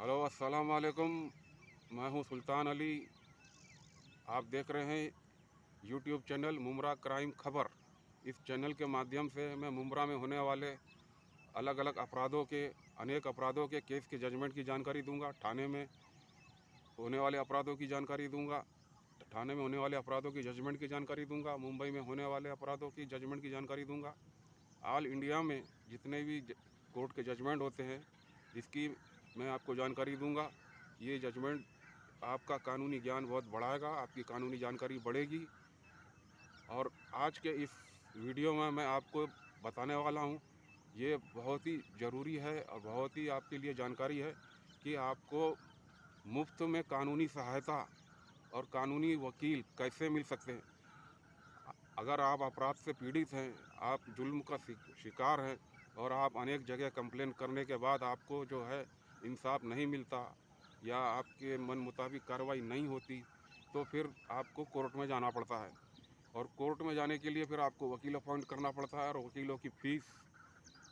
Hello अस्सलाम वालेकुम। मैं हूं सुल्तान अली। आप देख रहे हैं यूट्यूब चैनल मुमरा क्राइम खबर। इस चैनल के माध्यम से मैं मुमरा में होने वाले अलग अलग अपराधों के अनेक अपराधों के केस के जजमेंट की जानकारी दूंगा। थाने में होने वाले अपराधों की जानकारी दूंगा। थाने में होने वाले अपराधों की जजमेंट की जानकारी दूंगा। मुंबई में होने वाले अपराधों की जजमेंट की जानकारी दूंगा। ऑल इंडिया में जितने भी कोर्ट के जजमेंट होते हैं इसकी मैं आपको जानकारी दूंगा। ये जजमेंट आपका कानूनी ज्ञान बहुत बढ़ाएगा, आपकी कानूनी जानकारी बढ़ेगी। और आज के इस वीडियो में मैं आपको बताने वाला हूँ, ये बहुत ही ज़रूरी है और बहुत ही आपके लिए जानकारी है कि आपको मुफ्त में कानूनी सहायता और कानूनी वकील कैसे मिल सकते हैं। अगर आप अपराध से पीड़ित हैं, आप जुल्म का शिकार हैं और आप अनेक जगह कंप्लेन करने के बाद आपको जो है इंसाफ नहीं मिलता या आपके मन मुताबिक कार्रवाई नहीं होती, तो फिर आपको कोर्ट में जाना पड़ता है। और कोर्ट में जाने के लिए फिर आपको वकील अपॉइंट करना पड़ता है और वकीलों की फ़ीस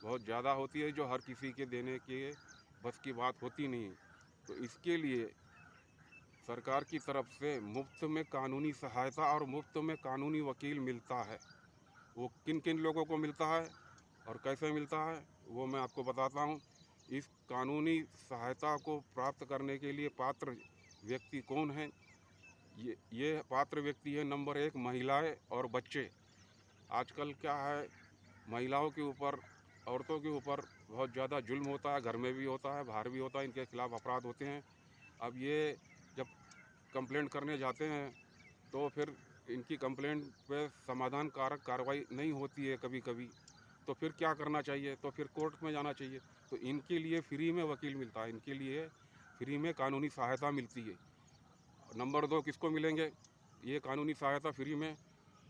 बहुत ज़्यादा होती है, जो हर किसी के देने के बस की बात होती नहीं। तो इसके लिए सरकार की तरफ से मुफ्त में कानूनी सहायता और मुफ्त में कानूनी वकील मिलता है। वो किन किन लोगों को मिलता है और कैसे मिलता है वो मैं आपको बताता हूँ। इस कानूनी सहायता को प्राप्त करने के लिए पात्र व्यक्ति कौन हैं? ये पात्र व्यक्ति है, नंबर 1 महिलाएं और बच्चे। आजकल क्या है, महिलाओं के ऊपर, औरतों के ऊपर बहुत ज़्यादा जुल्म होता है, घर में भी होता है, बाहर भी होता है, इनके खिलाफ़ अपराध होते हैं। अब ये जब कंप्लेंट करने जाते हैं तो फिर इनकी कंप्लेंट पे समाधान कारक कार्रवाई नहीं होती है कभी कभी। तो फिर क्या करना चाहिए? तो फिर कोर्ट में जाना चाहिए। तो इनके लिए फ्री में वकील मिलता है, इनके लिए फ्री में कानूनी सहायता मिलती है। नंबर 2 किसको मिलेंगे ये कानूनी सहायता फ्री में?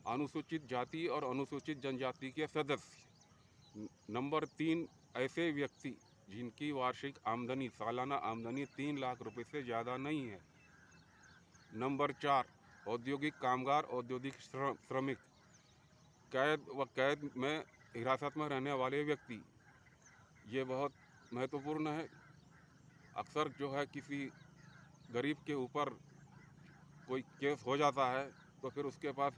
अनुसूचित जाति और अनुसूचित जनजाति के सदस्य। नंबर 3 ऐसे व्यक्ति जिनकी वार्षिक आमदनी, सालाना आमदनी 3 लाख रुपए से ज़्यादा नहीं है। नंबर 4 औद्योगिक कामगार, औद्योगिक श्रमिक, कैद व कैद में हिरासत में रहने वाले व्यक्ति। ये बहुत महत्वपूर्ण है। अक्सर जो है किसी गरीब के ऊपर कोई केस हो जाता है तो फिर उसके पास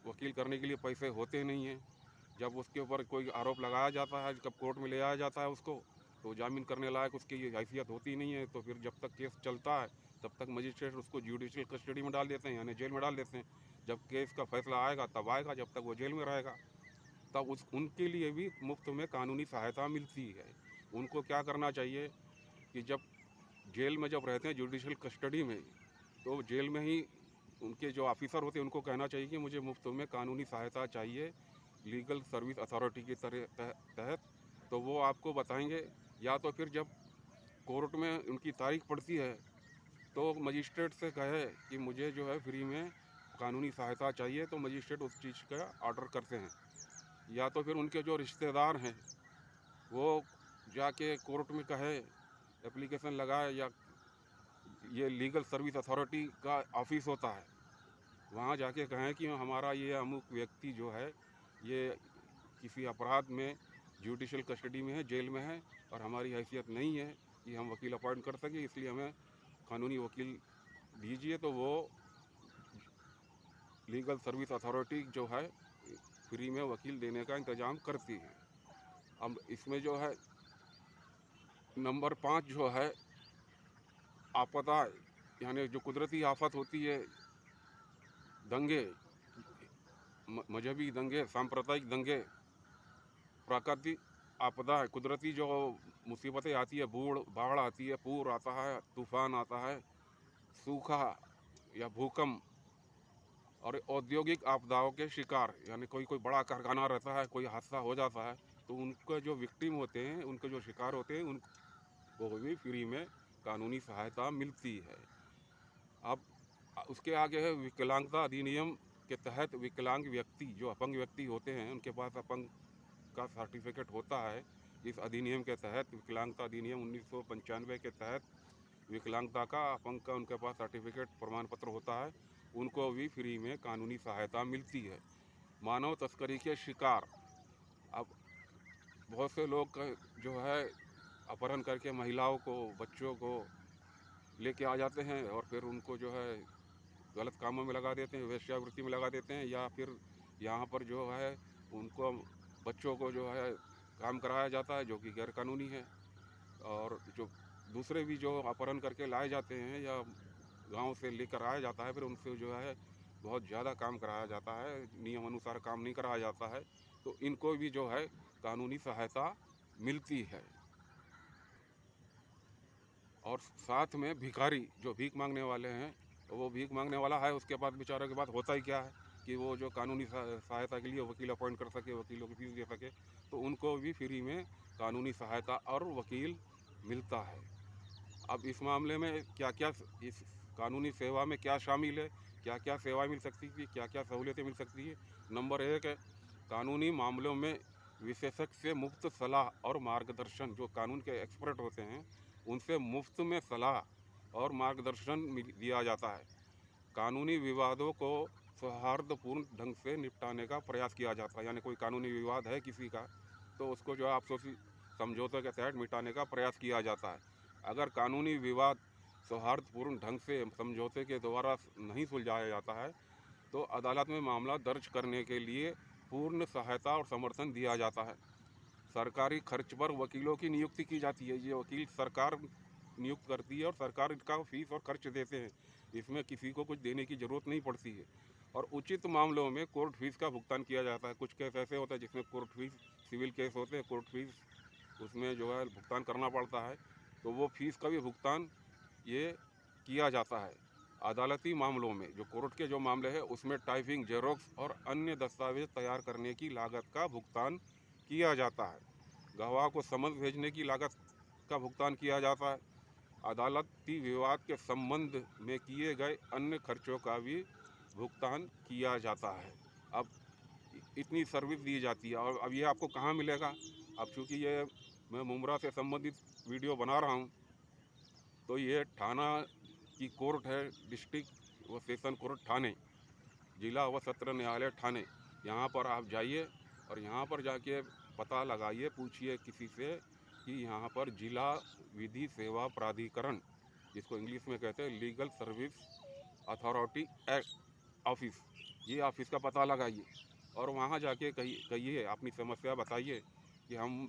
वकील करने के लिए पैसे होते नहीं हैं। जब उसके ऊपर कोई आरोप लगाया जाता है, जब कोर्ट में ले आया जाता है उसको, तो जामीन करने लायक उसकी हैसियत होती नहीं है। तो फिर जब तक केस चलता है तब तक मजिस्ट्रेट उसको जुडिशल कस्टडी में डाल देते हैं, यानी जेल में डाल देते हैं। जब केस का फैसला आएगा तब आएगा, जब तक वो जेल में रहेगा तब उनके लिए भी मुफ्त में कानूनी सहायता मिलती है। उनको क्या करना चाहिए कि जब जेल में जब रहते हैं जुडिशल कस्टडी में, तो जेल में ही उनके जो ऑफिसर होते हैं उनको कहना चाहिए कि मुझे मुफ्त में कानूनी सहायता चाहिए लीगल सर्विस अथॉरिटी के तहत। तो वो आपको बताएंगे। या तो फिर जब कोर्ट में उनकी तारीख पड़ती है तो मजिस्ट्रेट से कहे कि मुझे जो है फ्री में कानूनी सहायता चाहिए, तो मजिस्ट्रेट उस चीज़ का ऑर्डर करते हैं। या तो फिर उनके जो रिश्तेदार हैं वो जाके कोर्ट में कहे, एप्लीकेशन लगाए, या ये लीगल सर्विस अथॉरिटी का ऑफिस होता है वहाँ जाके कहें कि हमारा ये अमुक व्यक्ति जो है ये किसी अपराध में जुडिशल कस्टडी में है, जेल में है और हमारी हैसियत नहीं है कि हम वकील अपॉइंट कर सकें, इसलिए हमें कानूनी वकील दीजिए। तो वो लीगल सर्विस अथॉरिटी जो है फ्री में वकील देने का इंतज़ाम करती है। अब इसमें जो है नंबर 5 जो है आपदा, यानी जो कुदरती आफत होती है, दंगे, मजहबी दंगे, सांप्रदायिक दंगे, प्राकृतिक आपदा है, कुदरती जो मुसीबतें आती है, बाढ़ आती है, पूर आता है, तूफान आता है, सूखा या भूकंप, और औद्योगिक आपदाओं के शिकार, यानी कोई कोई बड़ा कारखाना रहता है, कोई हादसा हो जाता है, तो उनके जो विक्टिम होते हैं, उनके जो शिकार होते हैं, उनको भी फ्री में कानूनी सहायता मिलती है। अब उसके आगे है विकलांगता अधिनियम के तहत विकलांग व्यक्ति, जो अपंग व्यक्ति होते हैं, उनके पास अपंग का सर्टिफिकेट होता है। इस अधिनियम के तहत, विकलांगता अधिनियम 1995 के तहत विकलांगता का, अपंग का उनके पास सर्टिफिकेट प्रमाण पत्र होता है, उनको भी फ्री में कानूनी सहायता मिलती है। मानव तस्करी के शिकार, अब बहुत से लोग जो है अपहरण करके महिलाओं को, बच्चों को लेके आ जाते हैं और फिर उनको जो है गलत कामों में लगा देते हैं, वेश्यावृत्ति में लगा देते हैं, या फिर यहाँ पर जो है उनको, बच्चों को जो है काम कराया जाता है जो कि गैर कानूनी है। और जो दूसरे भी जो अपहरण करके लाए जाते हैं या गांव से लेकर आया जाता है, फिर उनसे जो है बहुत ज़्यादा काम कराया जाता है, नियम अनुसार काम नहीं कराया जाता है, तो इनको भी जो है कानूनी सहायता मिलती है। और साथ में भिखारी जो भीख मांगने वाले हैं, वो भीख मांगने वाला है, उसके बाद बेचारों के पास होता ही क्या है कि वो जो कानूनी सहायता के लिए वकील अपॉइंट कर सके, वकीलों की फीस दे सके, तो उनको भी फ्री में कानूनी सहायता और वकील मिलता है। अब इस मामले में क्या क्या, इस कानूनी सेवा में क्या शामिल है, क्या क्या सेवाएं मिल सकती थी, क्या क्या सहूलियतें मिल सकती है। नंबर 1 है, कानूनी मामलों में विशेषज्ञ से मुफ्त सलाह और मार्गदर्शन। जो कानून के एक्सपर्ट होते हैं उनसे मुफ्त में सलाह और मार्गदर्शन दिया जाता है। कानूनी विवादों को सौहार्दपूर्ण ढंग से निपटाने का प्रयास किया जाता है, यानी कोई कानूनी विवाद है किसी का, तो उसको जो है आपसी समझौते के तहत मिटाने का प्रयास किया जाता है। अगर कानूनी विवाद सौहार्दपूर्ण ढंग से समझौते के द्वारा नहीं सुलझाया जाता है, तो अदालत में मामला दर्ज करने के लिए पूर्ण सहायता और समर्थन दिया जाता है। सरकारी खर्च पर वकीलों की नियुक्ति की जाती है। ये वकील सरकार नियुक्त करती है और सरकार इसका फीस और खर्च देते हैं। इसमें किसी को कुछ देने की ज़रूरत नहीं पड़ती है। और उचित मामलों में कोर्ट फीस का भुगतान किया जाता है। कुछ केस ऐसे होते हैं जिसमें कोर्ट फीस, सिविल केस होते हैं, कोर्ट फीस उसमें जो है भुगतान करना पड़ता है, तो वो फीस का भी भुगतान ये किया जाता है। अदालती मामलों में जो कोर्ट के जो मामले हैं उसमें टाइपिंग, जेरोक्स और अन्य दस्तावेज तैयार करने की लागत का भुगतान किया जाता है। गवाह को समन भेजने की लागत का भुगतान किया जाता है। अदालती विवाद के संबंध में किए गए अन्य खर्चों का भी भुगतान किया जाता है। अब इतनी सर्विस दी जाती है। और अब ये आपको कहाँ मिलेगा? अब चूँकि ये मैं मुमरा से संबंधित वीडियो बना रहा हूँ, तो ये थाना की कोर्ट है, डिस्ट्रिक्ट व सेशन कोर्ट थाने, जिला व सत्र न्यायालय थाने। यहाँ पर आप जाइए और यहाँ पर जाके पता लगाइए, पूछिए किसी से कि यहाँ पर जिला विधि सेवा प्राधिकरण, जिसको इंग्लिश में कहते हैं legal service authority act office, ये ऑफिस का पता लगाइए और वहाँ जाके कहिए, अपनी समस्या बताइए कि हम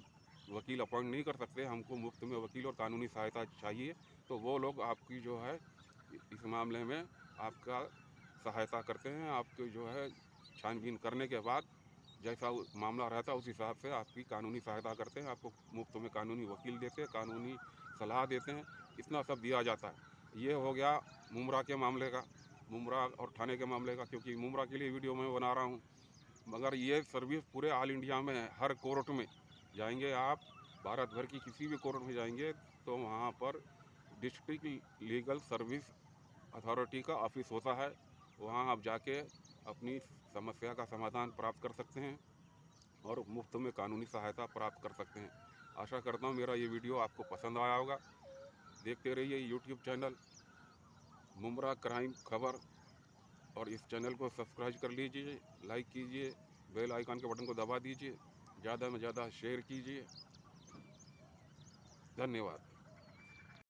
वकील अपॉइंट नहीं कर सकते, हमको मुफ्त में वकील और कानूनी सहायता चाहिए। तो वो लोग आपकी जो है इस मामले में आपका सहायता करते हैं। आपको जो है छानबीन करने के बाद जैसा मामला रहता है उस हिसाब से आपकी कानूनी सहायता करते हैं। आपको मुफ्त में कानूनी वकील देते हैं, कानूनी सलाह देते हैं, इतना सब दिया जाता है। ये हो गया मुमरा के मामले का, मुमरा और थाने के मामले का, क्योंकि मुमरा के लिए वीडियो मैं बना रहा हूँ। मगर ये सर्विस पूरे ऑल इंडिया में है। हर कोर्ट में जाएंगे आप, भारत भर की किसी भी कोर्ट में जाएंगे तो वहाँ पर डिस्ट्रिक्ट लीगल सर्विस अथॉरिटी का ऑफिस होता है। वहाँ आप जाके अपनी समस्या का समाधान प्राप्त कर सकते हैं और मुफ्त में कानूनी सहायता प्राप्त कर सकते हैं। आशा करता हूँ मेरा ये वीडियो आपको पसंद आया होगा। देखते रहिए यूट्यूब चैनल मुमरा क्राइम खबर और इस चैनल को सब्सक्राइब कर लीजिए, लाइक कीजिए, बेल आइकन के बटन को दबा दीजिए, ज़्यादा में ज़्यादा शेयर कीजिए। धन्यवाद।